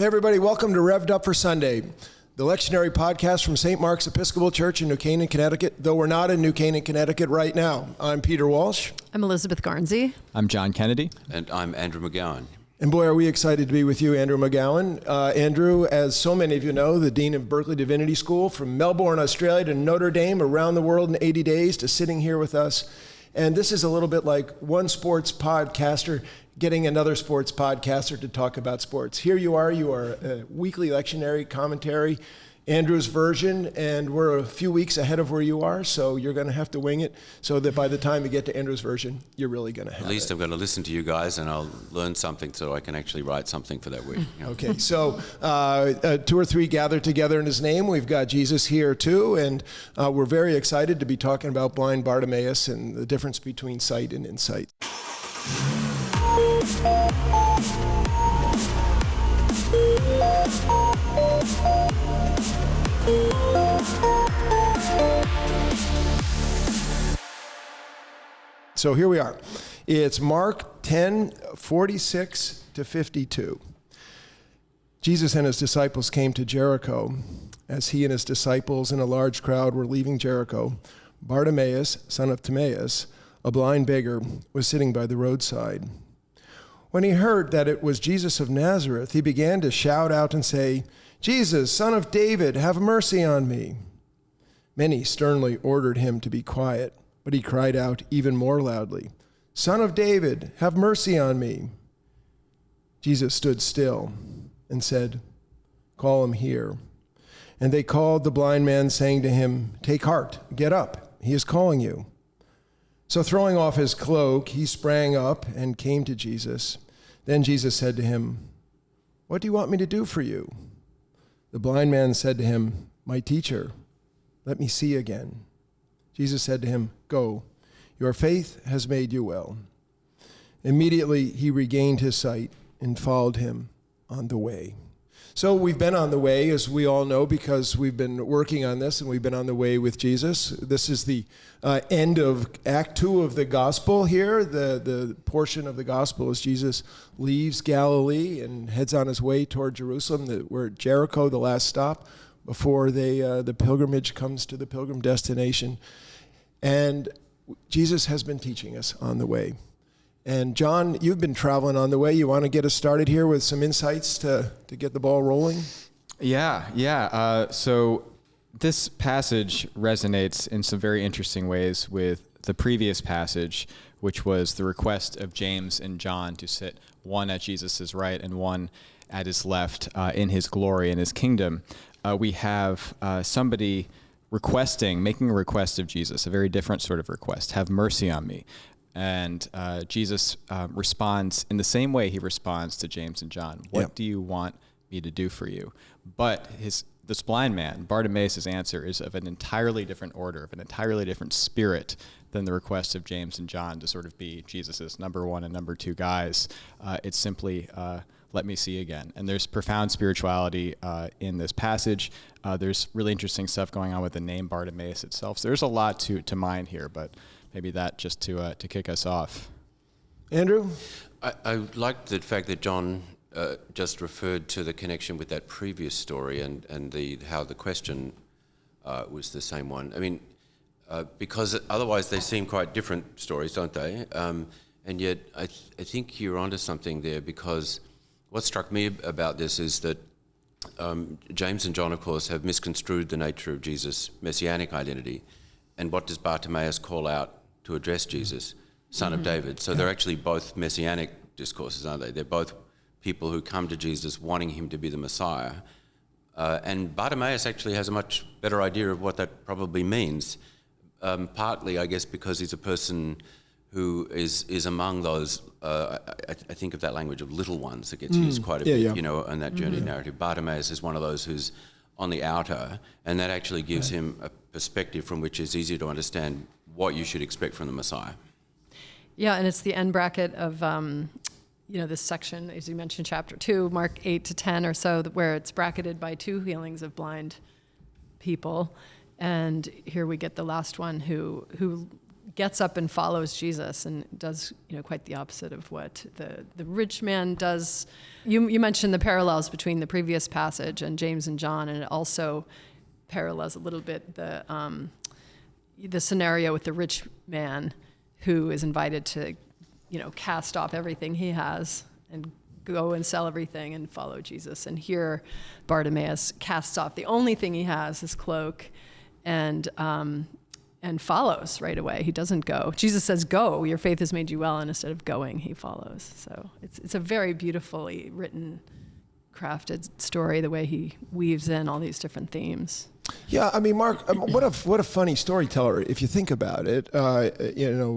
Hey everybody, welcome to Rev'd Up for Sunday, the lectionary podcast from St. Mark's Episcopal Church in New Canaan, Connecticut, though we're not in New Canaan, Connecticut right now. I'm Peter Walsh. I'm Elizabeth Garnsey. I'm John Kennedy. And I'm Andrew McGowan. And boy, are we excited to be with you, Andrew McGowan. Andrew, as so many of you know, the Dean of Berkeley Divinity School, from Melbourne, Australia to Notre Dame, around the world in 80 days, to sitting here with us. And this is a little bit like one sports podcaster getting another sports podcaster to talk about sports. Here you are a weekly lectionary commentary, Andrew's version, and we're a few weeks ahead of where you are, so you're going to have to wing it so that by the time you get to Andrew's version, you're really going to have it. At least I'm going to listen to you guys and I'll learn something so I can actually write something for that week. You know? Okay, so two or three gathered together in his name. We've got Jesus here too, and we're very excited to be talking about blind Bartimaeus and the difference between sight and insight. So here we are. It's Mark 10:46 to 52. Jesus and his disciples came to Jericho. As he and his disciples and a large crowd were leaving Jericho, Bartimaeus, son of Timaeus, a blind beggar, was sitting by the roadside. When he heard that it was Jesus of Nazareth, he began to shout out and say, "Jesus, son of David, have mercy on me." Many sternly ordered him to be quiet, but he cried out even more loudly, "Son of David, have mercy on me." Jesus stood still and said, "Call him here." And they called the blind man, saying to him, "Take heart, get up, he is calling you." So throwing off his cloak, he sprang up and came to Jesus. Then Jesus said to him, "What do you want me to do for you?" The blind man said to him, "My teacher, let me see again." Jesus said to him, "Go, your faith has made you well." Immediately he regained his sight and followed him on the way. So we've been on the way, as we all know, because we've been working on this, and we've been on the way with Jesus. This is the end of Act 2 of the Gospel here. The portion of the Gospel as Jesus leaves Galilee and heads on his way toward Jerusalem. We're at Jericho, the last stop, before the pilgrimage comes to the pilgrim destination. And Jesus has been teaching us on the way. And John, you've been traveling on the way. You want to get us started here with some insights to get the ball rolling? Yeah. So this passage resonates in some very interesting ways with the previous passage, which was the request of James and John to sit one at Jesus' right and one at his left in his glory and his kingdom. We have somebody making a request of Jesus, a very different sort of request: "Have mercy on me." And Jesus responds in the same way he responds to James and John. What do you want me to do for you? But this blind man, Bartimaeus' answer is of an entirely different order, of an entirely different spirit than the request of James and John to sort of be Jesus's number one and number two guys. It's simply, let me see again. And there's profound spirituality in this passage. There's really interesting stuff going on with the name Bartimaeus itself. So there's a lot to mine here, but maybe that just to kick us off. Andrew? I like the fact that John just referred to the connection with that previous story and how the question was the same one. I mean, because otherwise they seem quite different stories, don't they? And yet I think you're onto something there, because what struck me about this is that James and John, of course, have misconstrued the nature of Jesus' messianic identity. And what does Bartimaeus call out to address Jesus? Son of David. So they're actually both messianic discourses, aren't they? They're both people who come to Jesus wanting him to be the Messiah. And Bartimaeus actually has a much better idea of what that probably means, partly, I guess, because he's a person who is among those, I think of that language of little ones that gets used quite a bit, you know, in that journey narrative. Bartimaeus is one of those who's on the outer, and that actually gives him a perspective from which it's easier to understand what you should expect from the Messiah. Yeah, and it's the end bracket of, this section, as you mentioned, chapter 2, Mark 8 to 10 or so, where it's bracketed by two healings of blind people. And here we get the last one who gets up and follows Jesus and does, quite the opposite of what the rich man does. You mentioned the parallels between the previous passage and James and John, and it also parallels a little bit the scenario with the rich man who is invited to, cast off everything he has and go and sell everything and follow Jesus. And here Bartimaeus casts off the only thing he has, his cloak, and follows right away. He doesn't go. Jesus says, "Go, your faith has made you well," and instead of going, he follows. So it's a very beautifully written, crafted story, the way he weaves in all these different themes. Yeah, I mean, Mark, what a funny storyteller if you think about it.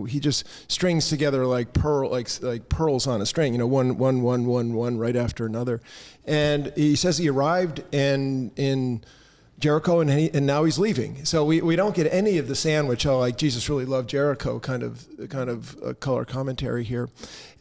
He just strings together like pearls on a string. One right after another, and he says he arrived in Jericho and now he's leaving. So we don't get any of the sandwich. Like Jesus really loved Jericho kind of color commentary here,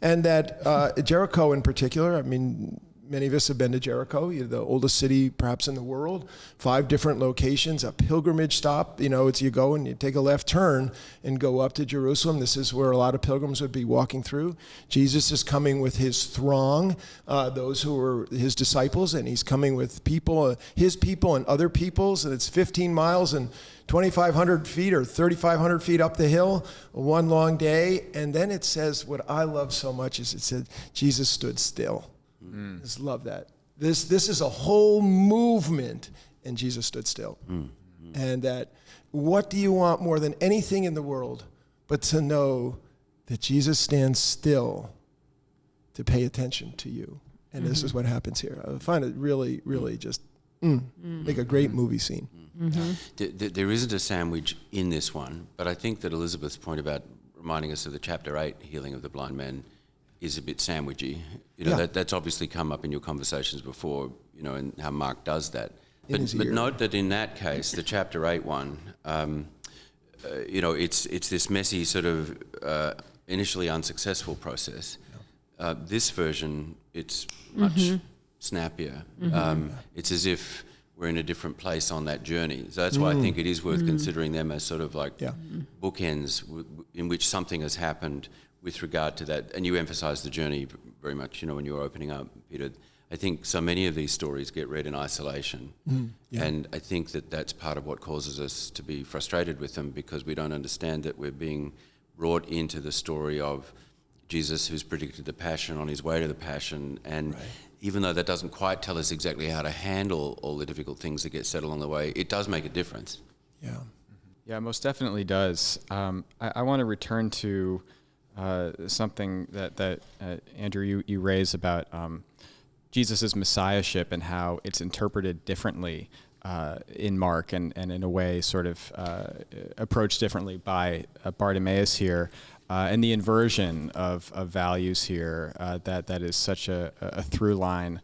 and that Jericho in particular. I mean, many of us have been to Jericho, the oldest city perhaps in the world, 5 different locations, a pilgrimage stop. It's you go and you take a left turn and go up to Jerusalem. This is where a lot of pilgrims would be walking through. Jesus is coming with his throng, those who were his disciples, and he's coming with people, his people and other people's, and it's 15 miles and 2,500 feet or 3,500 feet up the hill, one long day. And then it says, what I love so much is it said, Jesus stood still. I just love that. This is a whole movement, and Jesus stood still. And that, what do you want more than anything in the world but to know that Jesus stands still to pay attention to you? And this is what happens here. I find it really, really just make a great movie scene. There isn't a sandwich in this one, but I think that Elizabeth's point about reminding us of the chapter 8 healing of the blind man is a bit sandwichy. That's obviously come up in your conversations before, and how Mark does that. But note that in that case, the chapter 8 one, it's this messy sort of initially unsuccessful process. This version, it's much snappier. It's as if we're in a different place on that journey. So that's why I think it is worth considering them as sort of like bookends in which something has happened with regard to that. And you emphasize the journey very much, when you were opening up, Peter. I think so many of these stories get read in isolation. And I think that that's part of what causes us to be frustrated with them, because we don't understand that we're being brought into the story of Jesus who's predicted the passion, on his way to the passion. And even though that doesn't quite tell us exactly how to handle all the difficult things that get said along the way, it does make a difference. Yeah, most definitely does. I want to return to something that Andrew, you raised about Jesus' messiahship and how it's interpreted differently in Mark and in a way sort of approached differently by Bartimaeus here, and the inversion of values here that is such a through line,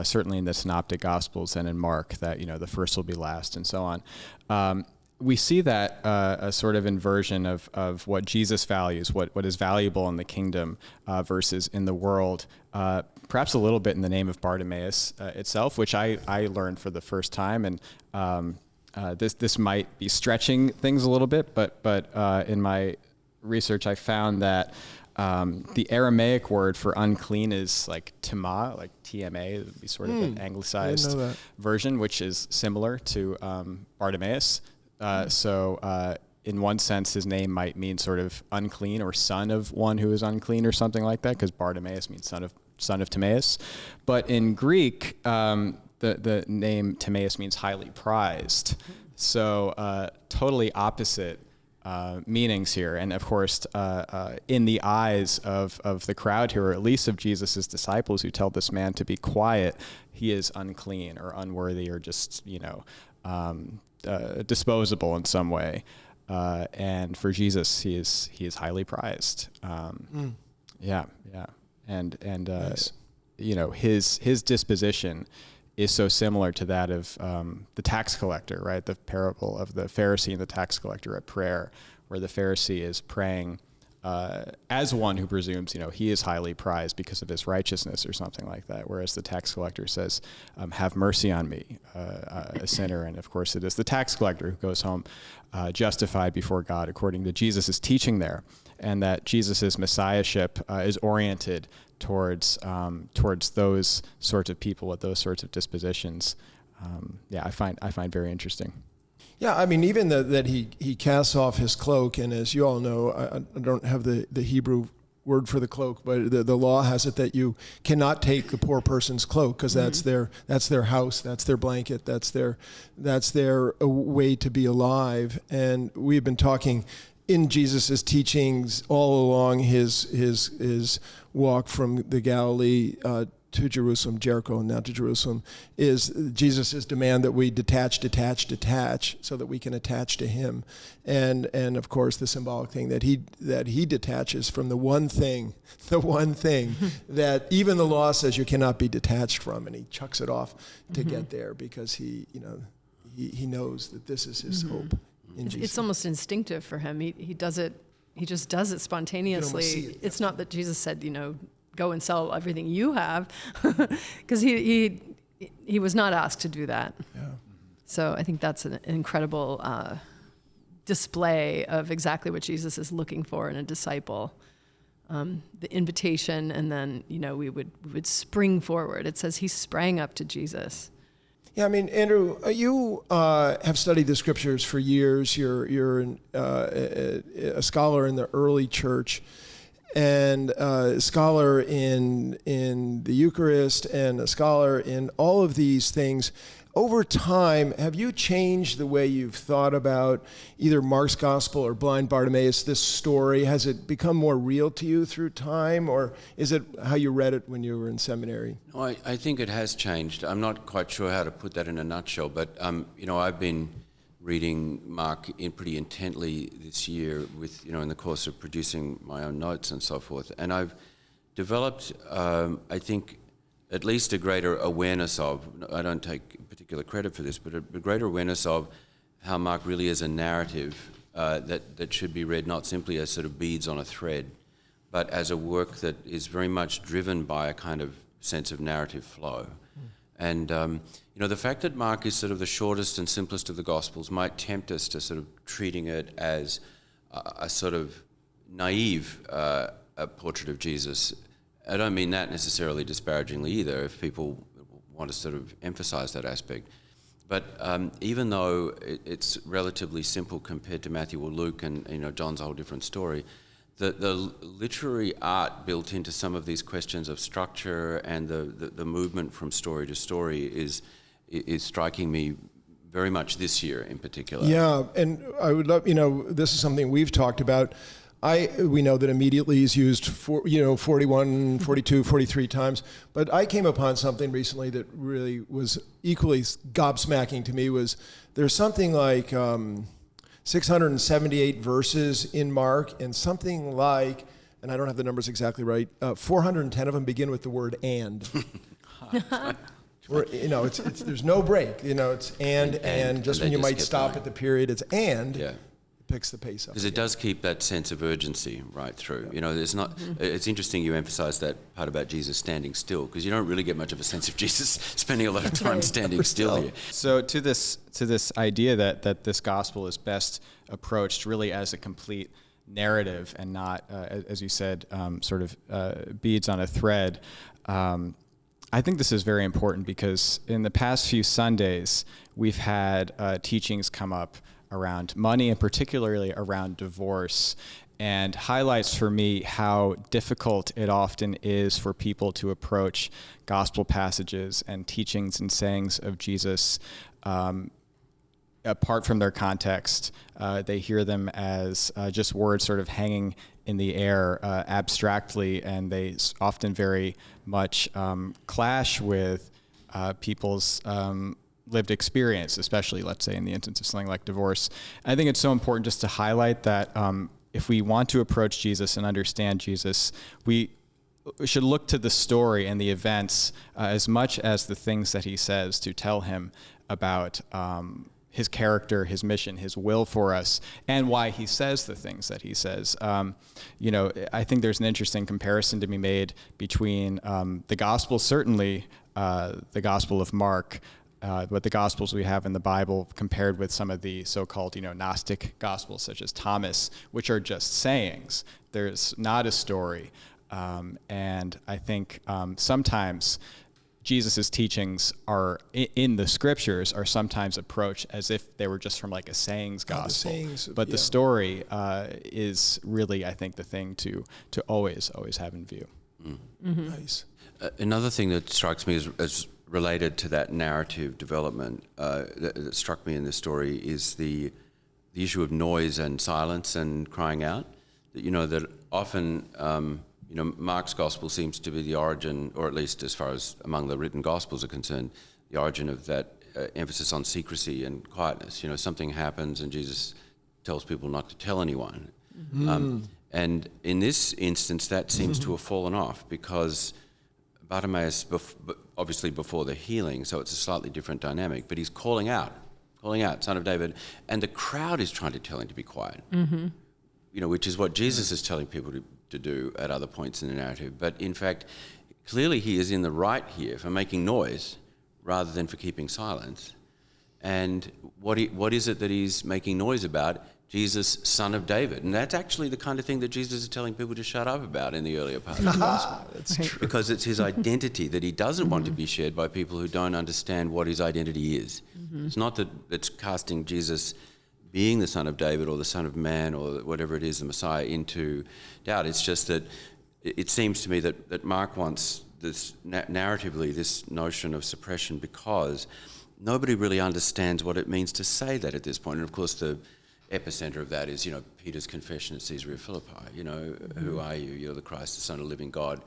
certainly in the Synoptic Gospels and in Mark, that the first will be last and so on. We see that a sort of inversion of what Jesus values, what is valuable in the kingdom versus in the world, perhaps a little bit in the name of Bartimaeus itself, which I learned for the first time. And this might be stretching things a little bit, but in my research I found that the Aramaic word for unclean is like tama, like TMA. It would be sort of an anglicized version, which is similar to Bartimaeus. So in one sense, his name might mean sort of unclean or son of one who is unclean or something like that, because Bartimaeus means son of Timaeus. But in Greek, the name Timaeus means highly prized. So totally opposite meanings here. And of course, in the eyes of the crowd here, or at least of Jesus' disciples who tell this man to be quiet, he is unclean or unworthy or just, disposable in some way. And for Jesus, he is highly prized. Yeah. And nice. His disposition is so similar to that of the tax collector, right? The parable of the Pharisee and the tax collector at prayer, where the Pharisee is praying as one who presumes, he is highly prized because of his righteousness or something like that. Whereas the tax collector says, have mercy on me, a sinner. And of course it is the tax collector who goes home justified before God according to Jesus' teaching there. And that Jesus' messiahship is oriented towards those sorts of people with those sorts of dispositions. I find very interesting. Yeah, I mean, even that he casts off his cloak, and as you all know, I don't have the Hebrew word for the cloak, but the law has it that you cannot take the poor person's cloak because that's their house, that's their blanket, that's their way to be alive. And we've been talking in Jesus' teachings all along his walk from the Galilee to Jerusalem, Jericho, and now to Jerusalem, is Jesus' demand that we detach, so that we can attach to him. And of course, the symbolic thing that he detaches from the one thing that even the law says you cannot be detached from, and he chucks it off to get there because he knows that this is his hope in Jesus. It's almost instinctive for him. He does it. He just does it spontaneously. It's not that Jesus said, go and sell everything you have, because he was not asked to do that. Yeah. So I think that's an incredible display of exactly what Jesus is looking for in a disciple. The invitation, and then we would spring forward. It says he sprang up to Jesus. Yeah, I mean, Andrew, you have studied the scriptures for years. You're a scholar in the early church, and a scholar in the Eucharist, and a scholar in all of these things. Over time, have you changed the way you've thought about either Mark's gospel or blind Bartimaeus, this story? Has it become more real to you through time, or is it how you read it when you were in seminary? No, I think it has changed. I'm not quite sure how to put that in a nutshell, but I've been reading Mark pretty intently this year with, in the course of producing my own notes and so forth. And I've developed, I think, at least a greater awareness of, I don't take particular credit for this, but a greater awareness of how Mark really is a narrative that should be read not simply as sort of beads on a thread, but as a work that is very much driven by a kind of sense of narrative flow. And the fact that Mark is sort of the shortest and simplest of the Gospels might tempt us to sort of treating it as a sort of naive portrait of Jesus. I don't mean that necessarily disparagingly either, if people want to sort of emphasize that aspect. But even though it's relatively simple compared to Matthew or Luke, and John's a whole different story, the literary art built into some of these questions of structure and the movement from story to story is striking me very much this year in particular. Yeah, and I would love, this is something we've talked about. We know that immediately is used 41, 42, 43 times, but I came upon something recently that really was equally gobsmacking to me. There's something like 678 verses in Mark, and something like, and I don't have the numbers exactly right, 410 of them begin with the word "and." There's no break. It's and just when you might stop going at the period, it's and. Yeah. Picks the pace up. Because it does keep that sense of urgency right through. Yeah. There's not. It's interesting you emphasize that part about Jesus standing still, because you don't really get much of a sense of Jesus spending a lot of time standing still here. So to this idea that this gospel is best approached really as a complete narrative and not, as you said, sort of beads on a thread. I think this is very important because in the past few Sundays we've had teachings come up around money and particularly around divorce, and highlights for me how difficult it often is for people to approach gospel passages and teachings and sayings of Jesus apart from their context. They hear them as just words sort of hanging in the air abstractly, and they often very much clash with people's lived experience, especially, let's say, in the instance of something like divorce. I think it's so important just to highlight that if we want to approach Jesus and understand Jesus, we should look to the story and the events as much as the things that he says to tell him about his character, his mission, his will for us, and why he says the things that he says. I think there's an interesting comparison to be made between the Gospels, certainly the Gospel of Mark, but the Gospels we have in the Bible compared with some of the so-called, Gnostic Gospels, such as Thomas, which are just sayings. There's not a story. And I think sometimes Jesus' teachings are in the scriptures are sometimes approached as if they were just from like a sayings gospel. But the story is really, I think, the thing to always have in view. Nice. Another thing that strikes me as related to that narrative development that struck me in this story is the issue of noise and silence and crying out. That often. Mark's gospel seems to be the origin, or at least as far as among the written gospels are concerned, the origin of that emphasis on secrecy and quietness. Something happens and Jesus tells people not to tell anyone. And in this instance, that seems to have fallen off because Bartimaeus, obviously before the healing, so it's a slightly different dynamic, but he's calling out, Son of David, and the crowd is trying to tell him to be quiet. Which is what Jesus is telling people to do at other points in the narrative. But in fact, clearly he is in the right here for making noise rather than for keeping silence. And what is it that he's making noise about? Jesus, Son of David. And that's actually the kind of thing that Jesus is telling people to shut up about in the earlier part of the gospel. That's true. Because it's his identity that he doesn't want to be shared by people who don't understand what his identity is. It's not that it's casting Jesus being the Son of David or the Son of Man or whatever it is, the Messiah, into doubt. It's just that it seems to me that Mark wants this narratively this notion of suppression because nobody really understands what it means to say that at this point. And of course the epicenter of that is, Peter's confession at Caesarea Philippi. Who are you? You're the Christ, the Son of the living God.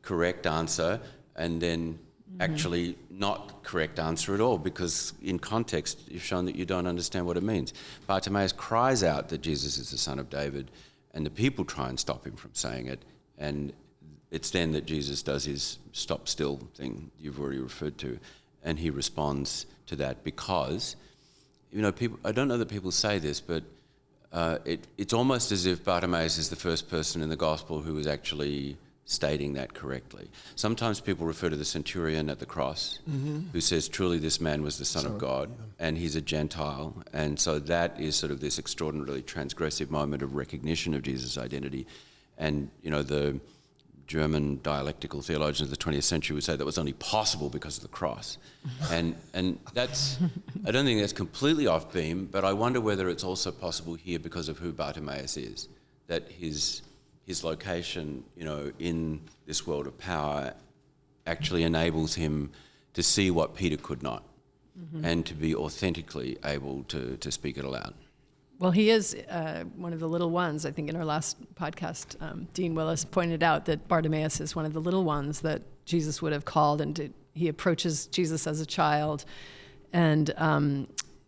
Correct answer, and then actually not correct answer at all, because in context you've shown that you don't understand what it means. Bartimaeus cries out that Jesus is the Son of David, and the people try and stop him from saying it, and it's then that Jesus does his stop still thing you've already referred to, and he responds to that because, people, I don't know that people say this, but it's almost as if Bartimaeus is the first person in the gospel who is actually stating that correctly. Sometimes people refer to the centurion at the cross who says, truly this man was the Son of God, and he's a Gentile. And so that is sort of this extraordinarily transgressive moment of recognition of Jesus' identity. And, the German dialectical theologians of the 20th century would say that was only possible because of the cross. And that's, I don't think that's completely off beam, but I wonder whether it's also possible here because of who Bartimaeus is, that his location, in this world of power actually enables him to see what Peter could not and to be authentically able to speak it aloud. Well, he is one of the little ones. I think in our last podcast, Dean Willis pointed out that Bartimaeus is one of the little ones that Jesus would have called, and he approaches Jesus as a child. And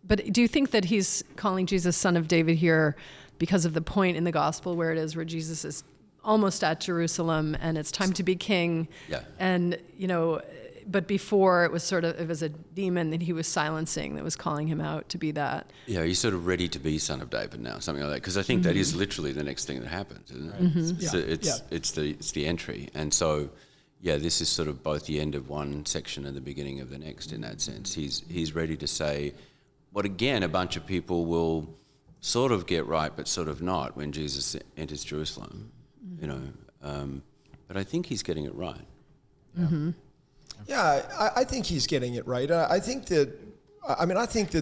but do you think that he's calling Jesus Son of David here because of the point in the gospel where Jesus is almost at Jerusalem and it's time to be king? Yeah. And, but before it was a demon that he was silencing that was calling him out to be that. Yeah, he's sort of ready to be Son of David now, something like that. Because I think that is literally the next thing that happens, isn't it? It's the entry. And so, this is sort of both the end of one section and the beginning of the next in that sense. He's ready to say what, again, a bunch of people will sort of get right but sort of not when Jesus enters Jerusalem, but I think he's getting it right. Yeah, I think he's getting it right. I think that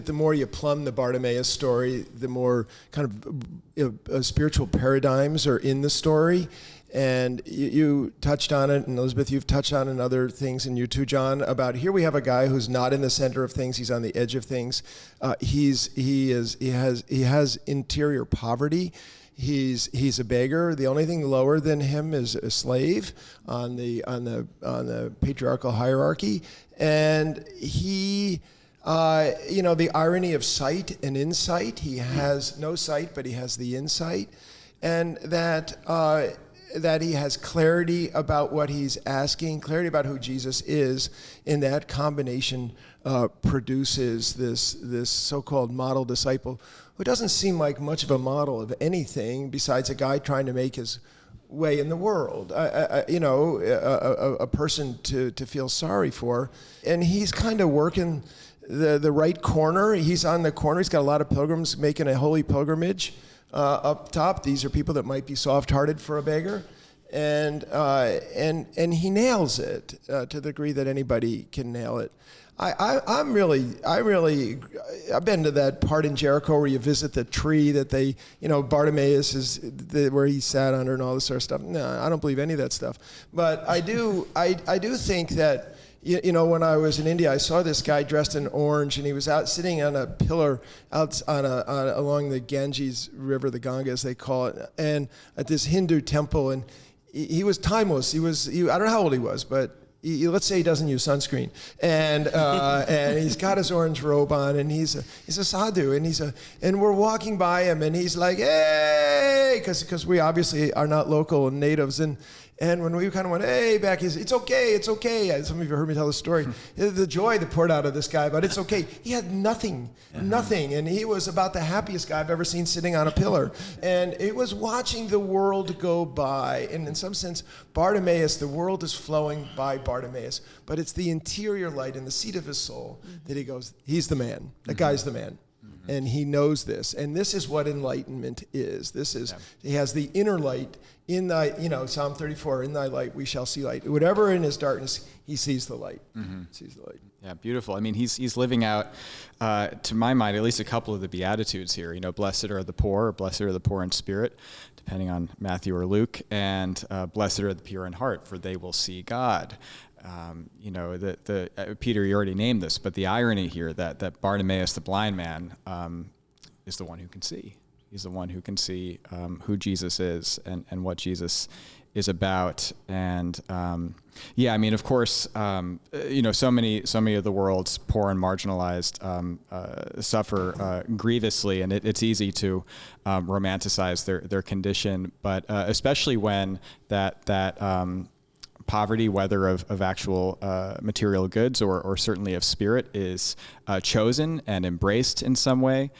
the more you plumb the Bartimaeus story, the more kind of spiritual paradigms are in the story. And you touched on it, and Elizabeth, you've touched on it and other things, and you too, John, about here we have a guy who's not in the center of things, he's on the edge of things. He has interior poverty. He's a beggar. The only thing lower than him is a slave on the patriarchal hierarchy, and he. The irony of sight and insight. He has no sight, but he has the insight, and that that he has clarity about what he's asking, clarity about who Jesus is, and that combination produces this so-called model disciple who doesn't seem like much of a model of anything besides a guy trying to make his way in the world, a person to feel sorry for. And he's kind of working the right corner. He's on the corner. He's got a lot of pilgrims making a holy pilgrimage up top. These are people that might be soft-hearted for a beggar. And he nails it to the degree that anybody can nail it. I've been to that part in Jericho where you visit the tree that Bartimaeus is where he sat under and all this sort of stuff. No, I don't believe any of that stuff. But I do think that, when I was in India, I saw this guy dressed in orange, and he was out sitting on a pillar along the Ganges River, the Ganga as they call it, and at this Hindu temple, and he was timeless. I don't know how old he was, but let's say he doesn't use sunscreen, and he's got his orange robe on, and he's a sadhu, and we're walking by him, and he's like, hey, because we obviously are not local and natives, and when we kind of went, hey, back, it's okay. Some of you have heard me tell the story. The joy that poured out of this guy, but it's okay. He had nothing, and he was about the happiest guy I've ever seen sitting on a pillar. And it was watching the world go by. And in some sense, Bartimaeus, the world is flowing by Bartimaeus, but it's the interior light in the seat of his soul that he goes, he's the man. That guy's the man. And he knows this. And this is what enlightenment is. He has the inner light in thy, Psalm 34, in thy light we shall see light. Whatever in his darkness, he sees the light. Sees the light. Yeah, beautiful. I mean, he's living out, to my mind, at least a couple of the Beatitudes here. Blessed are the poor, or blessed are the poor in spirit, depending on Matthew or Luke, and blessed are the pure in heart, for they will see God. Peter, you already named this, but the irony here that Bartimaeus, the blind man, is the one who can see. He's the one who can see who Jesus is and what Jesus is about. And of course, so many of the world's poor and marginalized suffer grievously, and it's easy to romanticize their condition, but especially when that poverty, whether of actual material goods or certainly of spirit, is chosen and embraced in some way,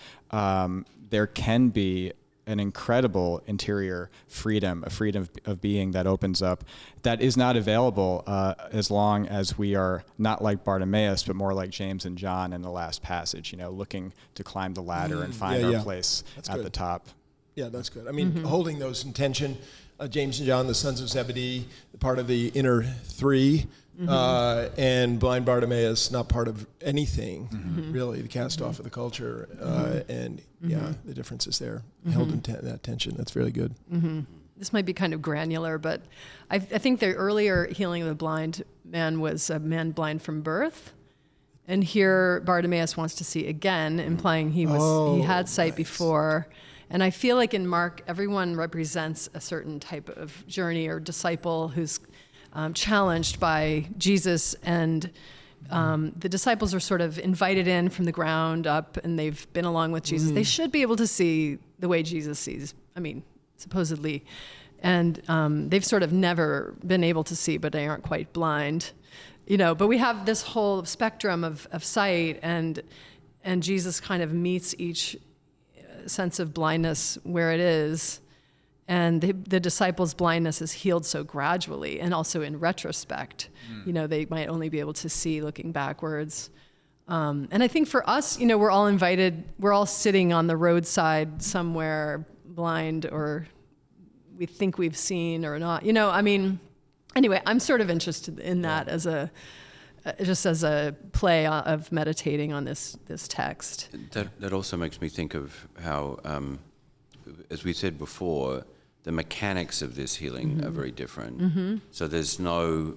there can be an incredible interior freedom, a freedom of being that opens up, that is not available as long as we are not like Bartimaeus, but more like James and John in the last passage, looking to climb the ladder and find our place at the top. Yeah, that's good. I mean, holding those in tension, James and John, the sons of Zebedee, part of the inner three, and blind Bartimaeus, not part of anything, really, the cast off of the culture, the difference is there, held in that tension. That's really good. This might be kind of granular, but I think the earlier healing of the blind man was a man blind from birth, and here Bartimaeus wants to see again, implying he had sight before. And I feel like in Mark, everyone represents a certain type of journey or disciple who's challenged by Jesus, and the disciples are sort of invited in from the ground up, and they've been along with Jesus. They should be able to see the way Jesus sees, supposedly. And they've sort of never been able to see, but they aren't quite blind. But we have this whole spectrum of sight, and Jesus kind of meets each sense of blindness where it is, and the disciples' blindness is healed so gradually, and also in retrospect. They might only be able to see looking backwards, and I think for us, we're all invited, we're all sitting on the roadside somewhere blind, or we think we've seen or not, anyway, I'm sort of interested in that as a play of meditating on this text. That also makes me think of how, as we said before, the mechanics of this healing are very different. So there's no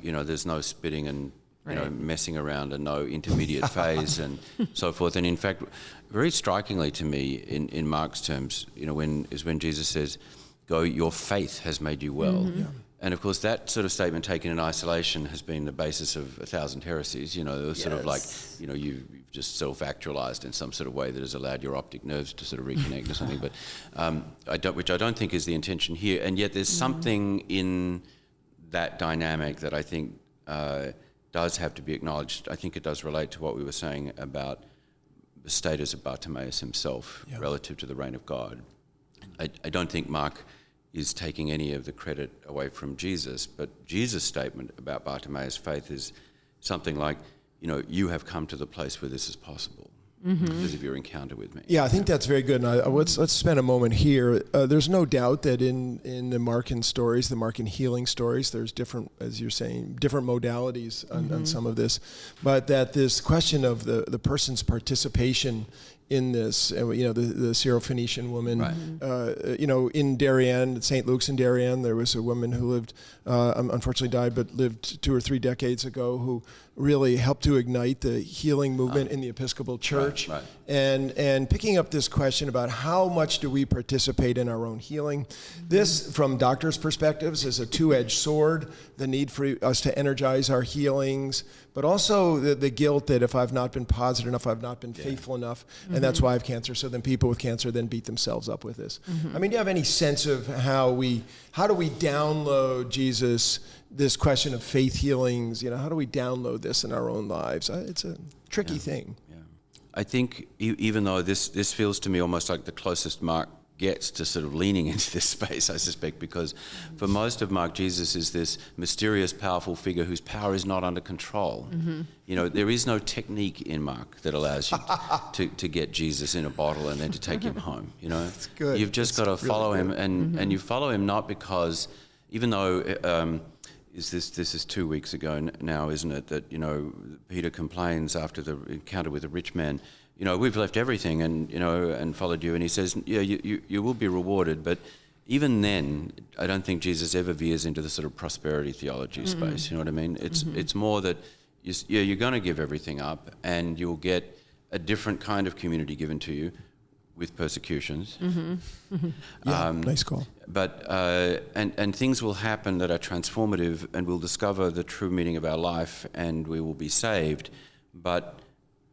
spitting and messing around, and no intermediate phase and so forth. And in fact, very strikingly to me, in Mark's terms, when Jesus says, "Go, your faith has made you well." And of course, that sort of statement taken in isolation has been the basis of 1,000 heresies. Sort of like, you've just self-actualized in some sort of way that has allowed your optic nerves to sort of reconnect or something. But which I don't think is the intention here. And yet, there's something in that dynamic that I think does have to be acknowledged. I think it does relate to what we were saying about the status of Bartimaeus himself relative to the reign of God. I don't think Mark is taking any of the credit away from Jesus, but Jesus' statement about Bartimaeus' faith is something like, you have come to the place where this is possible because of your encounter with me. Yeah, I think that's very good. And let's spend a moment here. There's no doubt that in the Markan stories, the Markan healing stories, there's different, as you're saying, different modalities on some of this, but that this question of the person's participation in this, the Syrophoenician woman, in Darien, St. Luke's in Darien, there was a woman who lived, unfortunately died, but lived 2 or 3 decades ago, who really helped to ignite the healing movement in the Episcopal Church. Right. And picking up this question about how much do we participate in our own healing. This, from doctors' perspectives, is a two-edged sword, the need for us to energize our healings, but also the guilt that if I've not been positive enough, I've not been faithful enough, and that's why I have cancer. So then people with cancer then beat themselves up with this. I mean, do you have any sense of how do we download Jesus, this question of faith healings? How do we download this in our own lives? It's a tricky thing. Yeah. I think even though this feels to me almost like the closest Mark gets to sort of leaning into this space, I suspect, because for most of Mark, Jesus is this mysterious, powerful figure whose power is not under control. There is no technique in Mark that allows you to get Jesus in a bottle and then to take him home. That's good. You've just got to follow him, and you follow him not because, even though this is 2 weeks ago now, isn't it, that Peter complains after the encounter with the rich man, we've left everything and followed you. And he says, you will be rewarded. But even then, I don't think Jesus ever veers into the sort of prosperity theology space. You know what I mean? It's more that, you're going to give everything up and you'll get a different kind of community given to you with persecutions. Nice call. But, and things will happen that are transformative, and we'll discover the true meaning of our life and we will be saved. But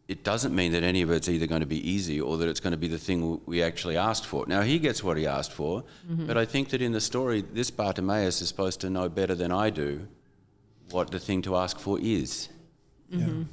it doesn't mean that any of it's either going to be easy or that it's going to be the thing we actually asked for. Now, he gets what he asked for, but I think that in the story, this Bartimaeus is supposed to know better than I do what the thing to ask for is. I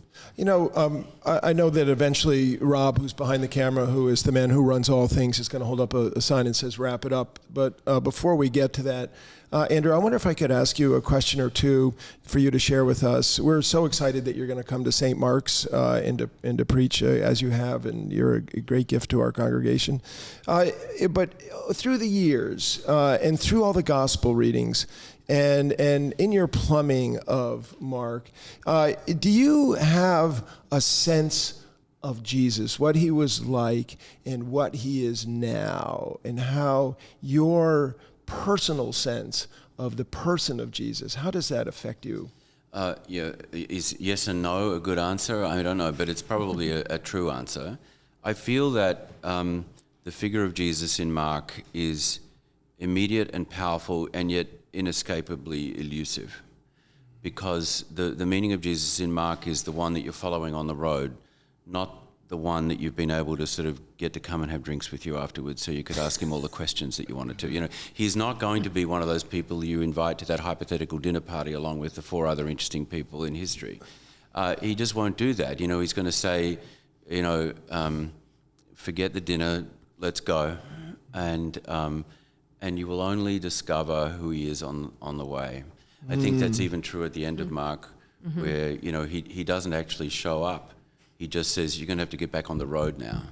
know that eventually Rob, who's behind the camera, who is the man who runs all things, is going to hold up a sign and says, "Wrap it up." But before we get to that, Andrew, I wonder if I could ask you a question or two for you to share with us. We're so excited that you're going to come to St. Mark's and to preach as you have, and you're a great gift to our congregation. But through the years and through all the gospel readings, and in your plumbing of Mark, do you have a sense of Jesus, what he was like and what he is now, and how your personal sense of the person of Jesus, how does that affect you? Is yes and no a good answer? I don't know, but it's probably a true answer. I feel that the figure of Jesus in Mark is immediate and powerful, and yet inescapably elusive, because the meaning of Jesus in Mark is the one that you're following on the road, not the one that you've been able to sort of get to come and have drinks with you afterwards so you could ask him all the questions that you wanted to. He's not going to be one of those people you invite to that hypothetical dinner party along with the 4 other interesting people in history. He just won't do that. He's going to say, forget the dinner, let's go. And you will only discover who he is on the way. I think that's even true at the end of Mark, where, he doesn't actually show up. He just says, you're going to have to get back on the road now.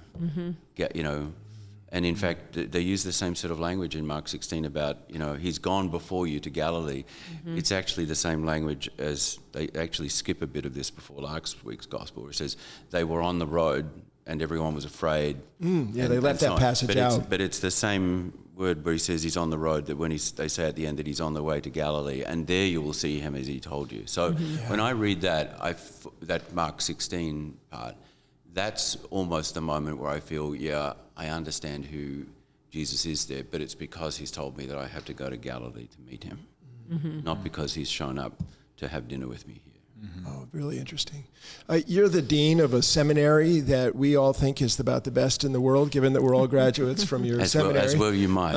And in fact, they use the same sort of language in Mark 16 about, he's gone before you to Galilee. It's actually the same language as, they actually skip a bit of this before last week's gospel, where it says they were on the road and everyone was afraid. They left that passage out. But it's the same word where he says he's on the road, that when they say at the end that he's on the way to Galilee, and there you will see him as he told you. So when I read that, that Mark 16 part, that's almost the moment where I feel, I understand who Jesus is there, but it's because he's told me that I have to go to Galilee to meet him. not because he's shown up to have dinner with me here. Oh, really interesting. You're the dean of a seminary that we all think is about the best in the world, given that we're all graduates from your seminary. As well you might.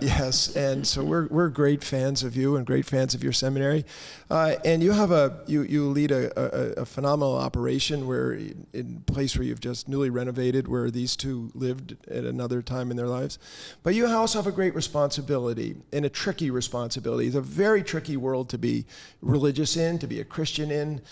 Yes, and so we're great fans of you and great fans of your seminary. And you have you lead a phenomenal operation where in a place where you've just newly renovated, where these two lived at another time in their lives. But you also have a great responsibility, and a tricky responsibility. It's a very tricky world to be religious in, to be a Christian in.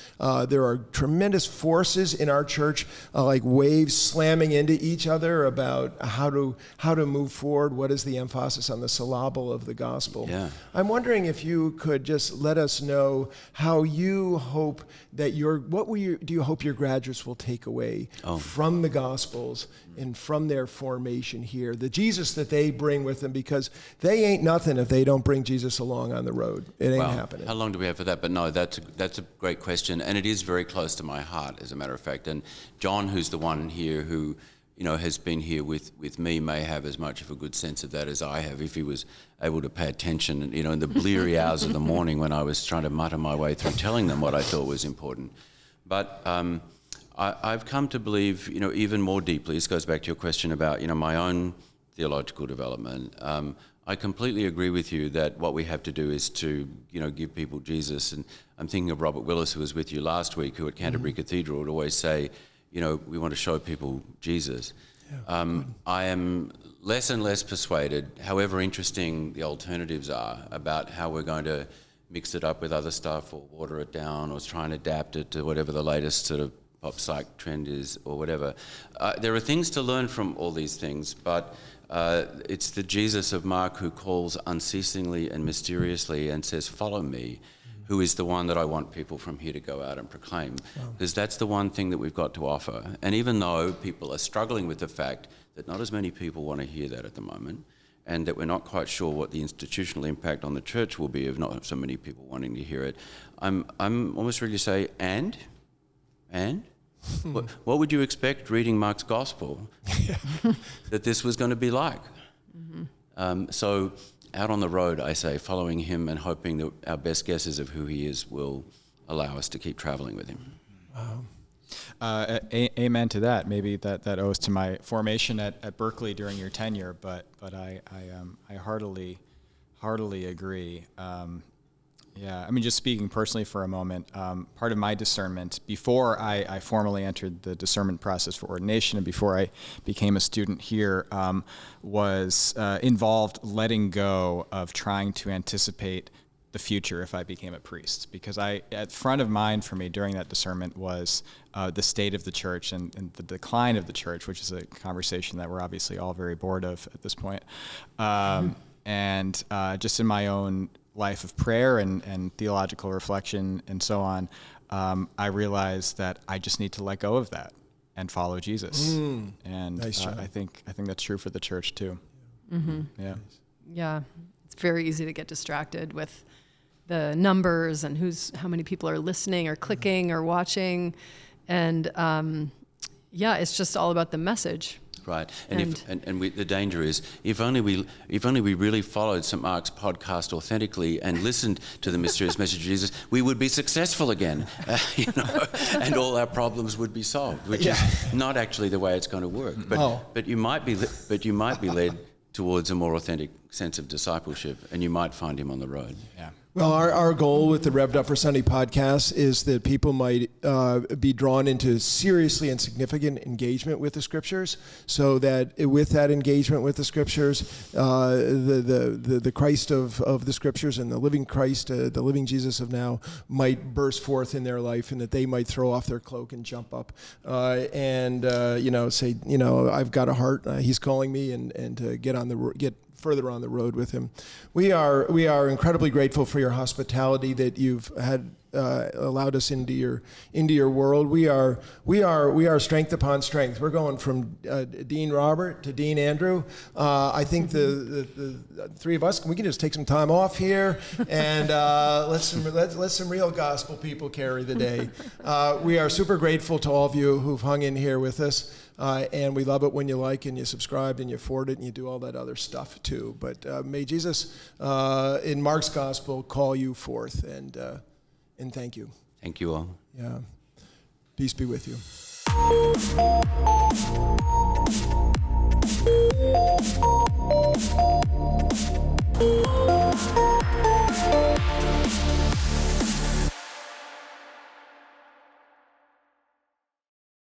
There are tremendous forces in our church, like waves slamming into each other about how to move forward. What is the emphasis on the syllable of the gospel? Yeah. I'm wondering if you could just let us know how you hope that do you hope your graduates will take away from the Gospels and from their formation here, the Jesus that they bring with them, because they ain't nothing if they don't bring Jesus along on the road. It ain't happening. How long do we have for that? But no, that's a great question, and it is very close to my heart, as a matter of fact. And John, who's the one here who has been here with me, may have as much of a good sense of that as I have, if he was able to pay attention, in the bleary hours of the morning when I was trying to mutter my way through telling them what I thought was important. But I've come to believe, even more deeply, this goes back to your question about, my own theological development. I completely agree with you that what we have to do is to, give people Jesus. And I'm thinking of Robert Willis, who was with you last week, who at Canterbury Cathedral would always say, we want to show people Jesus. Yeah, I am less and less persuaded, however interesting the alternatives are, about how we're going to mix it up with other stuff or water it down or try and adapt it to whatever the latest sort of pop psych trend is or whatever. There are things to learn from all these things, but it's the Jesus of Mark who calls unceasingly and mysteriously and says, "Follow me," who is the one that I want people from here to go out and proclaim. Because that's the one thing that we've got to offer. And even though people are struggling with the fact that not as many people want to hear that at the moment, and that we're not quite sure what the institutional impact on the church will be of not so many people wanting to hear it, I'm almost ready to say, and? What would you expect reading Mark's gospel that this was going to be like? So out on the road, I say, following him and hoping that our best guesses of who he is will allow us to keep traveling with him. Wow. Amen to that. Maybe that owes to my formation at Berkeley during your tenure, but I heartily agree. Just speaking personally for a moment, part of my discernment before I formally entered the discernment process for ordination and before I became a student here was involved letting go of trying to anticipate the future if I became a priest, because at front of mind for me during that discernment was the state of the church and the decline of the church, which is a conversation that we're obviously all very bored of at this point. And just in my own life of prayer and theological reflection and so on, I realized that I just need to let go of that and follow Jesus. And nice I think that's true for the church too. Yeah, it's very easy to get distracted with the numbers and how many people are listening or clicking or watching, and it's just all about the message. Right, the danger is if only we really followed St. Mark's podcast authentically and listened to the mysterious message of Jesus, we would be successful again, and all our problems would be solved, which is not actually the way it's going to work. But you might be led towards a more authentic sense of discipleship, and you might find him on the road. Yeah. Well, our goal with the Rev'd Up for Sunday podcast is that people might be drawn into seriously and significant engagement with the Scriptures, so that with that engagement with the Scriptures, the Christ of the Scriptures and the living Christ, the living Jesus of now, might burst forth in their life, and that they might throw off their cloak and jump up and say, I've got a heart. He's calling me, and to get further on the road with him. We are incredibly grateful for your hospitality that you've had allowed us into your world. We are strength upon strength. We're going from Dean Robert to Dean Andrew. I think the three of us, we can just take some time off here and let some real gospel people carry the day. We are super grateful to all of you who've hung in here with us. And we love it when you like and you subscribe and you forward it and you do all that other stuff too. But may Jesus, in Mark's gospel, call you forth, and thank you. Thank you all. Yeah. Peace be with you.